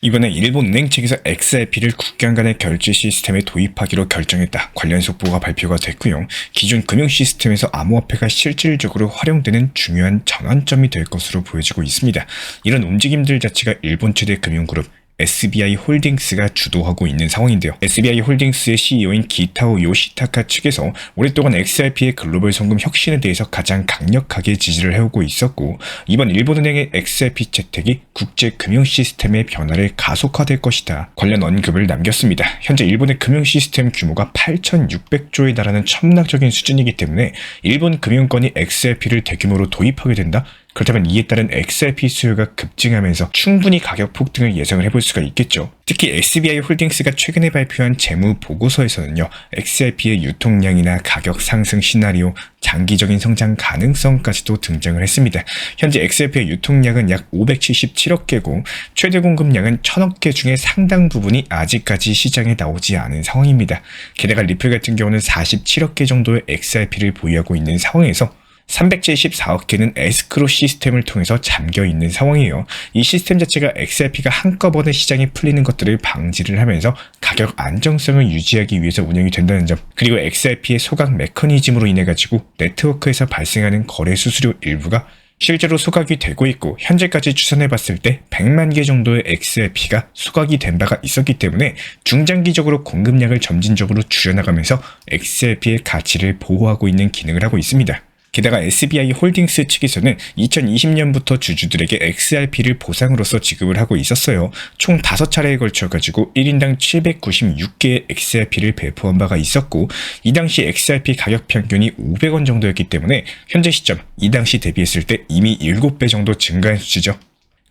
이번에 일본 은행 측에서 XRP를 국경 간의 결제 시스템에 도입하기로 결정했다. 관련 속보가 발표가 됐고요. 기존 금융 시스템에서 암호화폐가 실질적으로 활용되는 중요한 전환점이 될 것으로 보여지고 있습니다. 이런 움직임들 자체가 일본 최대 금융그룹 SBI 홀딩스가 주도하고 있는 상황인데요. SBI 홀딩스의 CEO인 기타오 요시타카 측에서 오랫동안 XRP의 글로벌 송금 혁신에 대해서 가장 강력하게 지지를 해오고 있었고, 이번 일본은행의 XRP 채택이 국제 금융 시스템의 변화를 가속화될 것이다. 관련 언급을 남겼습니다. 현재 일본의 금융 시스템 규모가 8,600조에 달하는 천문학적인 수준이기 때문에 일본 금융권이 XRP를 대규모로 도입하게 된다? 그렇다면 이에 따른 XRP 수요가 급증하면서 충분히 가격 폭등을 예상을 해볼 수가 있겠죠. 특히 SBI 홀딩스가 최근에 발표한 재무 보고서에서는요, XRP의 유통량이나 가격 상승 시나리오, 장기적인 성장 가능성까지도 등장을 했습니다. 현재 XRP의 유통량은 약 577억 개고 최대 공급량은 1000억 개 중에 상당 부분이 아직까지 시장에 나오지 않은 상황입니다. 게다가 리플 같은 경우는 47억 개 정도의 XRP를 보유하고 있는 상황에서 374억 개는 에스크로 시스템을 통해서 잠겨 있는 상황이에요. 이 시스템 자체가 XRP가 한꺼번에 시장에 풀리는 것들을 방지를 하면서 가격 안정성을 유지하기 위해서 운영이 된다는 점, 그리고 XRP의 소각 메커니즘으로 인해 가지고 네트워크에서 발생하는 거래 수수료 일부가 실제로 소각이 되고 있고, 현재까지 추산해봤을 때 100만 개 정도의 XRP가 소각이 된 바가 있었기 때문에 중장기적으로 공급량을 점진적으로 줄여나가면서 XRP의 가치를 보호하고 있는 기능을 하고 있습니다. 게다가 SBI 홀딩스 측에서는 2020년부터 주주들에게 XRP를 보상으로서 지급을 하고 있었어요. 총 5차례에 걸쳐가지고 1인당 796개의 XRP를 배포한 바가 있었고, 이 당시 XRP 가격 평균이 500원 정도였기 때문에 현재 시점 이 당시 대비했을 때 이미 7배 정도 증가한 수치죠.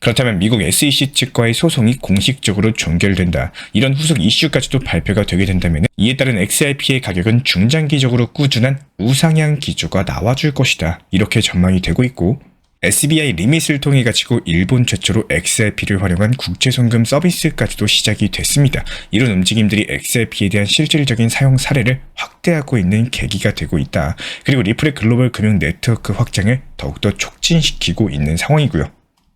그렇다면 미국 SEC 측과의 소송이 공식적으로 종결된다, 이런 후속 이슈까지도 발표가 되게 된다면 이에 따른 XRP의 가격은 중장기적으로 꾸준한 우상향 기조가 나와줄 것이다, 이렇게 전망이 되고 있고, SBI 리밋을 통해 가지고 일본 최초로 XRP를 활용한 국제송금 서비스까지도 시작이 됐습니다. 이런 움직임들이 XRP에 대한 실질적인 사용 사례를 확대하고 있는 계기가 되고 있다. 그리고 리플의 글로벌 금융 네트워크 확장을 더욱더 촉진시키고 있는 상황이고요.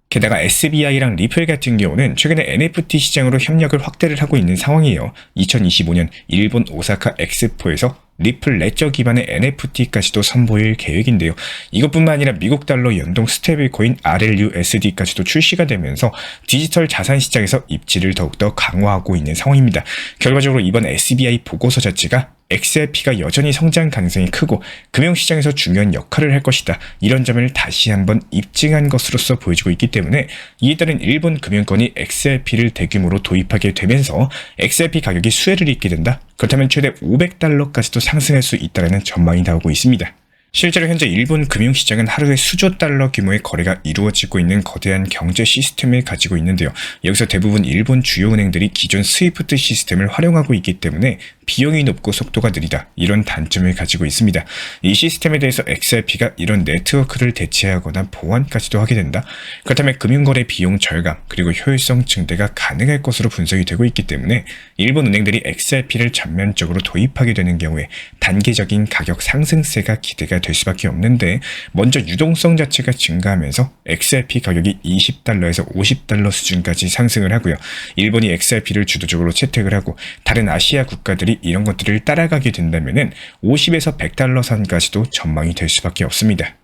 게다가 SBI랑 리플 같은 경우는 최근에 NFT 시장으로 협력을 확대를 하고 있는 상황이에요. 2025년 일본 오사카 엑스포에서 리플 레저 기반의 NFT까지도 선보일 계획인데요. 이것뿐만 아니라 미국 달러 연동 스테이블 코인 RLUSD까지도 출시가 되면서 디지털 자산 시장에서 입지를 더욱더 강화하고 있는 상황입니다. 결과적으로 이번 SBI 보고서 자체가 XRP가 여전히 성장 가능성이 크고 금융시장에서 중요한 역할을 할 것이다, 이런 점을 다시 한번 입증한 것으로서 보여지고 있기 때문에 이에 따른 일본 금융권이 XRP를 대규모로 도입하게 되면서 XRP 가격이 수혜를 입게 된다? 그렇다면 최대 500달러까지도 상승할 수 있다는 전망이 나오고 있습니다. 실제로 현재 일본 금융시장은 하루에 수조 달러 규모의 거래가 이루어지고 있는 거대한 경제 시스템을 가지고 있는데요. 여기서 대부분 일본 주요 은행들이 기존 스위프트 시스템을 활용하고 있기 때문에 비용이 높고 속도가 느리다, 이런 단점을 가지고 있습니다. 이 시스템에 대해서 XRP가 이런 네트워크를 대체하거나 보완까지도 하게 된다. 그렇다면 금융거래 비용 절감 그리고 효율성 증대가 가능할 것으로 분석이 되고 있기 때문에 일본 은행들이 XRP를 전면적으로 도입하게 되는 경우에 단계적인 가격 상승세가 기대가 될 수밖에 없는데, 먼저 유동성 자체가 증가하면서 XRP 가격이 20달러에서 50달러 수준까지 상승을 하고요. 일본이 XRP를 주도적으로 채택을 하고 다른 아시아 국가들이 이런 것들을 따라가게 된다면은 50에서 100달러 선까지도 전망이 될 수밖에 없습니다.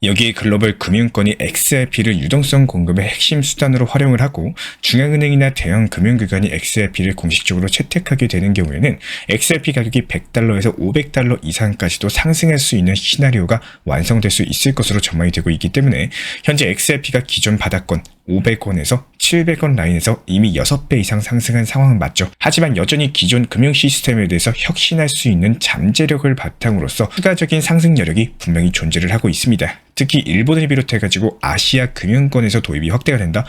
여기에 글로벌 금융권이 XRP를 유동성 공급의 핵심 수단으로 활용을 하고 중앙은행이나 대형 금융기관이 XRP를 공식적으로 채택하게 되는 경우에는 XRP 가격이 100달러에서 500달러 이상까지도 상승할 수 있는 시나리오가 완성될 수 있을 것으로 전망이 되고 있기 때문에 현재 XRP가 기존 바닥권 500원에서 700원 라인에서 이미 6배 이상 상승한 상황은 맞죠. 하지만 여전히 기존 금융 시스템에 대해서 혁신할 수 있는 잠재력을 바탕으로서 추가적인 상승 여력이 분명히 존재를 하고 있습니다. 특히 일본을 비롯해가지고 아시아 금융권에서 도입이 확대가 된다?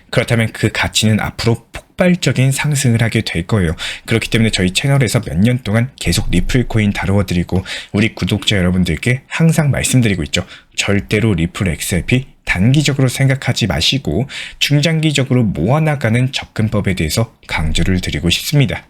그렇다면 그 가치는 앞으로 폭발적인 상승을 하게 될 거예요. 그렇기 때문에 저희 채널에서 몇 년 동안 계속 리플 코인 다루어드리고 우리 구독자 여러분들께 항상 말씀드리고 있죠. 절대로 리플 XRP 단기적으로 생각하지 마시고 중장기적으로 모아나가는 접근법에 대해서 강조를 드리고 싶습니다.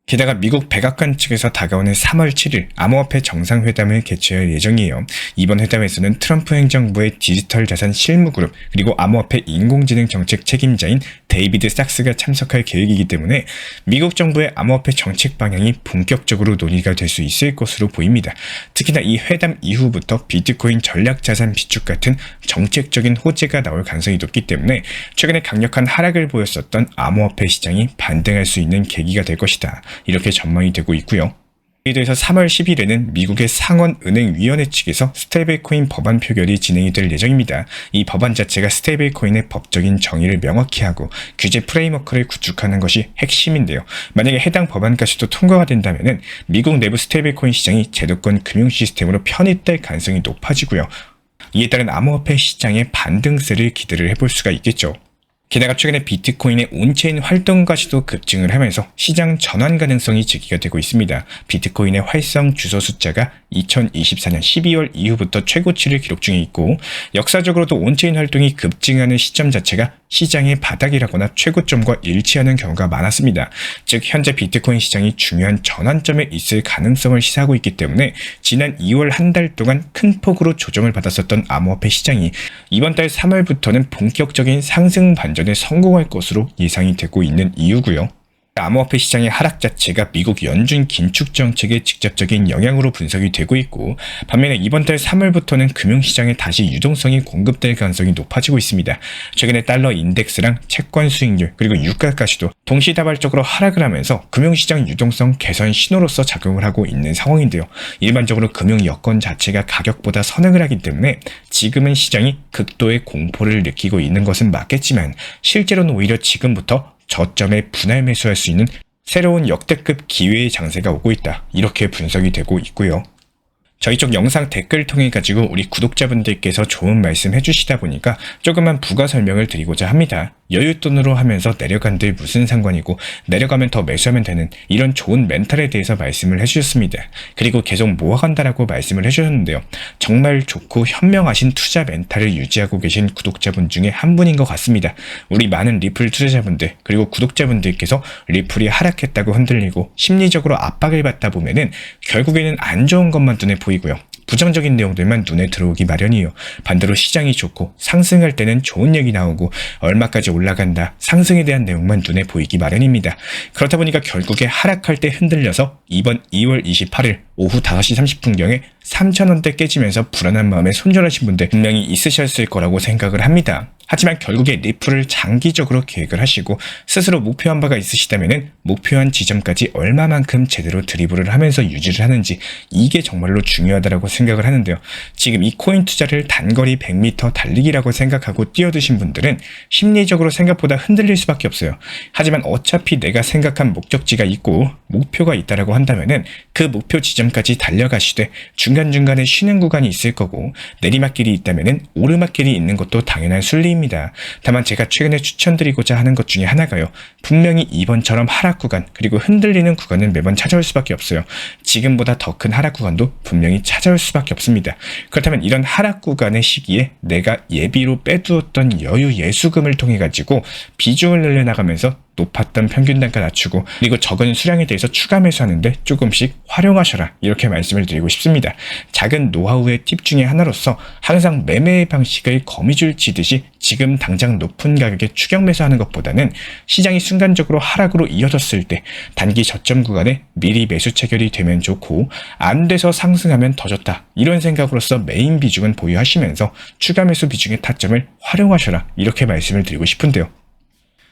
게다가 미국 백악관 측에서 다가오는 3월 7일 암호화폐 정상회담을 개최할 예정이에요. 이번 회담에서는 트럼프 행정부의 디지털 자산 실무그룹 그리고 암호화폐 인공지능 정책 책임자인 데이비드 삭스가 참석할 계획이기 때문에 미국 정부의 암호화폐 정책 방향이 본격적으로 논의가 될 수 있을 것으로 보입니다. 특히나 이 회담 이후부터 비트코인 전략자산 비축 같은 정책적인 호재가 나올 가능성이 높기 때문에 최근에 강력한 하락을 보였었던 암호화폐 시장이 반등할 수 있는 계기가 될 것이다. 이렇게 전망이 되고 있고요. 이에 대해서 3월 10일에는 미국의 상원은행위원회 측에서 스테이블코인 법안 표결이 진행이 될 예정입니다. 이 법안 자체가 스테이블코인의 법적인 정의를 명확히 하고 규제 프레임워크를 구축하는 것이 핵심인데요. 만약에 해당 법안까지도 통과가 된다면 미국 내부 스테이블코인 시장이 제도권 금융 시스템으로 편입될 가능성이 높아지고요. 이에 따른 암호화폐 시장의 반등세를 기대를 해볼 수가 있겠죠. 게다가 최근에 비트코인의 온체인 활동까지도 급증을 하면서 시장 전환 가능성이 제기가 되고 있습니다. 비트코인의 활성 주소 숫자가 2024년 12월 이후부터 최고치를 기록 중에 있고 역사적으로도 온체인 활동이 급증하는 시점 자체가 시장의 바닥이라거나 최고점과 일치하는 경우가 많았습니다. 즉 현재 비트코인 시장이 중요한 전환점에 있을 가능성을 시사하고 있기 때문에 지난 2월 한 달 동안 큰 폭으로 조정을 받았었던 암호화폐 시장이 이번 달 3월부터는 본격적인 상승 반전에 성공할 것으로 예상이 되고 있는 이유고요. 암호화폐 시장의 하락 자체가 미국 연준 긴축 정책의 직접적인 영향으로 분석이 되고 있고 반면에 이번 달 3월부터는 금융시장에 다시 유동성이 공급될 가능성이 높아지고 있습니다. 최근에 달러 인덱스랑 채권 수익률 그리고 유가까지도 동시다발적으로 하락을 하면서 금융시장 유동성 개선 신호로서 작용을 하고 있는 상황인데요. 일반적으로 금융 여건 자체가 가격보다 선행을 하기 때문에 지금은 시장이 극도의 공포를 느끼고 있는 것은 맞겠지만 실제로는 오히려 지금부터 저점에 분할 매수할 수 있는 새로운 역대급 기회의 장세가 오고 있다. 이렇게 분석이 되고 있고요. 저희 쪽 영상 댓글 통해 가지고 우리 구독자분들께서 좋은 말씀 해주시다 보니까 조금만 부가 설명을 드리고자 합니다. 여윳돈으로 하면서 내려간들 무슨 상관이고 내려가면 더 매수하면 되는 이런 좋은 멘탈에 대해서 말씀을 해주셨습니다. 그리고 계속 모아간다라고 말씀을 해주셨는데요. 정말 좋고 현명하신 투자 멘탈을 유지하고 계신 구독자분 중에 한 분인 것 같습니다. 우리 많은 리플 투자자분들 그리고 구독자분들께서 리플이 하락했다고 흔들리고 심리적으로 압박을 받다 보면은 결국에는 안 좋은 것만 눈에 보이고요. 부정적인 내용들만 눈에 들어오기 마련이에요. 반대로 시장이 좋고 상승할 때는 좋은 얘기 나오고 얼마까지 올라간다 상승에 대한 내용만 눈에 보이기 마련입니다. 그렇다 보니까 결국에 하락할 때 흔들려서 이번 2월 28일 오후 5시 30분경에 3,000원대 깨지면서 불안한 마음에 손절하신 분들 분명히 있으셨을 거라고 생각을 합니다. 하지만 결국에 리플을 장기적으로 계획을 하시고 스스로 목표한 바가 있으시다면 목표한 지점까지 얼마만큼 제대로 드리블을 하면서 유지를 하는지 이게 정말로 중요하다고 생각을 하는데요. 지금 이 코인 투자를 단거리 100m 달리기라고 생각하고 뛰어드신 분들은 심리적으로 생각보다 흔들릴 수밖에 없어요. 하지만 어차피 내가 생각한 목적지가 있고 목표가 있다라고 한다면 그 목표 지점까지 달려가시되 중간중간에 쉬는 구간이 있을 거고 내리막길이 있다면 오르막길이 있는 것도 당연한 순리입니다. 다만 제가 최근에 추천드리고자 하는 것 중에 하나가요. 분명히 이번처럼 하락 구간 그리고 흔들리는 구간은 매번 찾아올 수밖에 없어요. 지금보다 더 큰 하락 구간도 분명히 찾아올 수밖에 없습니다. 그렇다면 이런 하락 구간의 시기에 내가 예비로 빼두었던 여유 예수금을 통해 가지고 비중을 늘려나가면서 높았던 평균 단가 낮추고 그리고 적은 수량에 대해서 추가 매수하는데 조금씩 활용하셔라 이렇게 말씀을 드리고 싶습니다. 작은 노하우의 팁 중에 하나로서 항상 매매의 방식을 거미줄 치듯이 지금 당장 높은 가격에 추격 매수하는 것보다는 시장이 순간적으로 하락으로 이어졌을 때 단기 저점 구간에 미리 매수 체결이 되면 좋고 안 돼서 상승하면 더 좋다 이런 생각으로서 메인 비중은 보유하시면서 추가 매수 비중의 타점을 활용하셔라 이렇게 말씀을 드리고 싶은데요.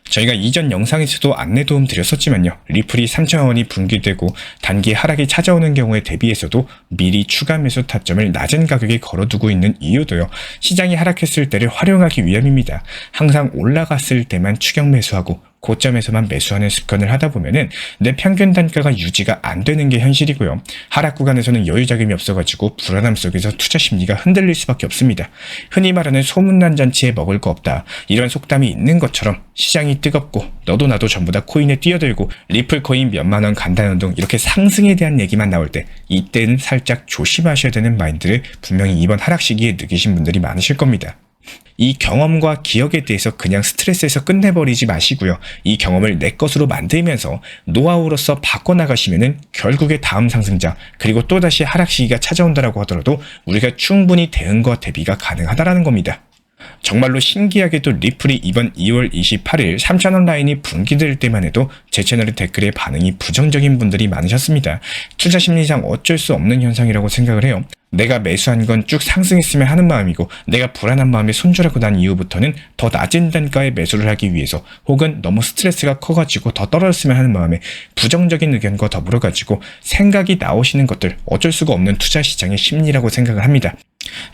저희가 이전 영상에서도 안내 도움 드렸었지만요. 리플이 3,000원이 붕괴되고 단기 하락이 찾아오는 경우에 대비해서도 미리 추가 매수 타점을 낮은 가격에 걸어두고 있는 이유도요. 시장이 하락했을 때를 활용하기 위함입니다. 항상 올라갔을 때만 추격 매수하고 고점에서만 매수하는 습관을 하다 보면은 내 평균 단가가 유지가 안 되는 게 현실이고요. 하락 구간에서는 여유 자금이 없어가지고 불안함 속에서 투자 심리가 흔들릴 수밖에 없습니다. 흔히 말하는 소문난 잔치에 먹을 거 없다. 이런 속담이 있는 것처럼 시장이 뜨겁고 너도 나도 전부 다 코인에 뛰어들고 리플 코인 몇만 원 간다는 운동 이렇게 상승에 대한 얘기만 나올 때 이때는 살짝 조심하셔야 되는 마인드를 분명히 이번 하락 시기에 느끼신 분들이 많으실 겁니다. 이 경험과 기억에 대해서 그냥 스트레스에서 끝내버리지 마시고요. 이 경험을 내 것으로 만들면서 노하우로서 바꿔나가시면은 결국에 다음 상승장 그리고 또다시 하락 시기가 찾아온다라고 하더라도 우리가 충분히 대응과 대비가 가능하다라는 겁니다. 정말로 신기하게도 리플이 이번 2월 28일 3,000원 라인이 붕괴될 때만 해도 제 채널의 댓글에 반응이 부정적인 분들이 많으셨습니다. 투자 심리상 어쩔 수 없는 현상이라고 생각을 해요. 내가 매수한 건 쭉 상승했으면 하는 마음이고 내가 불안한 마음에 손절하고 난 이후부터는 더 낮은 단가에 매수를 하기 위해서 혹은 너무 스트레스가 커가지고 더 떨어졌으면 하는 마음에 부정적인 의견과 더불어 가지고 생각이 나오시는 것들 어쩔 수가 없는 투자 시장의 심리라고 생각을 합니다.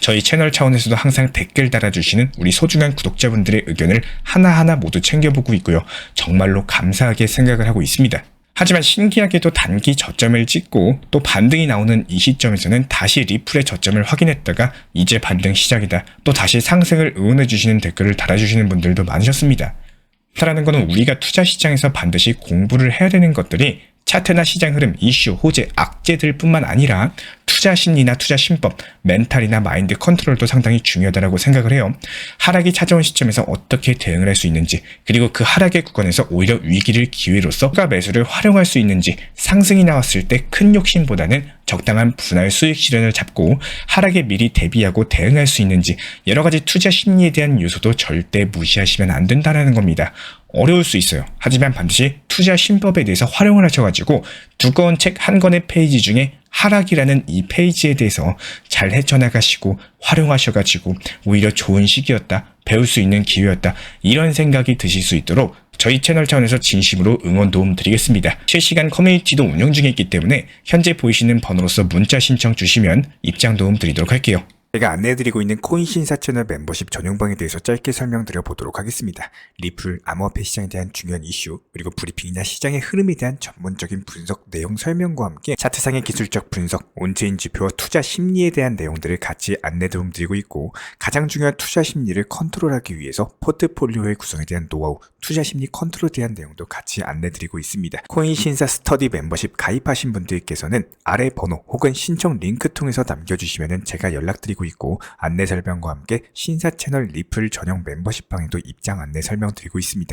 저희 채널 차원에서도 항상 댓글 달아주시는 우리 소중한 구독자분들의 의견을 하나하나 모두 챙겨보고 있고요. 정말로 감사하게 생각을 하고 있습니다. 하지만 신기하게도 단기 저점을 찍고 또 반등이 나오는 이 시점에서는 다시 리플의 저점을 확인했다가 이제 반등 시작이다. 또 다시 상승을 응원해주시는 댓글을 달아주시는 분들도 많으셨습니다. 라는 것은 우리가 투자 시장에서 반드시 공부를 해야 되는 것들이 차트나 시장 흐름, 이슈, 호재, 악재들 뿐만 아니라 투자 심리나 투자 심법, 멘탈이나 마인드 컨트롤도 상당히 중요하다고 생각을 해요. 하락이 찾아온 시점에서 어떻게 대응을 할 수 있는지, 그리고 그 하락의 구간에서 오히려 위기를 기회로서 추가 매수를 활용할 수 있는지, 상승이 나왔을 때 큰 욕심보다는 적당한 분할 수익 실현을 잡고 하락에 미리 대비하고 대응할 수 있는지 여러 가지 투자 심리에 대한 요소도 절대 무시하시면 안 된다는 겁니다. 어려울 수 있어요. 하지만 반드시 투자 심법에 대해서 활용을 하셔가지고 두꺼운 책 한 권의 페이지 중에 하락이라는 이 페이지에 대해서 잘 헤쳐나가시고 활용하셔가지고 오히려 좋은 시기였다, 배울 수 있는 기회였다, 이런 생각이 드실 수 있도록 저희 채널 차원에서 진심으로 응원 도움 드리겠습니다. 실시간 커뮤니티도 운영 중에 있기 때문에 현재 보이시는 번호로서 문자 신청 주시면 입장 도움 드리도록 할게요. 제가 안내해드리고 있는 코인 신사 채널 멤버십 전용방에 대해서 짧게 설명드려 보도록 하겠습니다. 리플, 암호화폐 시장에 대한 중요한 이슈, 그리고 브리핑이나 시장의 흐름에 대한 전문적인 분석 내용 설명과 함께 차트상의 기술적 분석, 온체인 지표와 투자 심리에 대한 내용들을 같이 안내 도움 드리고 있고, 가장 중요한 투자 심리를 컨트롤하기 위해서 포트폴리오의 구성에 대한 노하우, 투자 심리 컨트롤에 대한 내용도 같이 안내 드리고 있습니다. 코인 신사 스터디 멤버십 가입하신 분들께서는 아래 번호 혹은 신청 링크 통해서 남겨주시면 제가 연락드리고 있고, 안내 설명과 함께 신사 채널 리플 전용 멤버십 방에도 입장 안내 설명드리고 있습니다.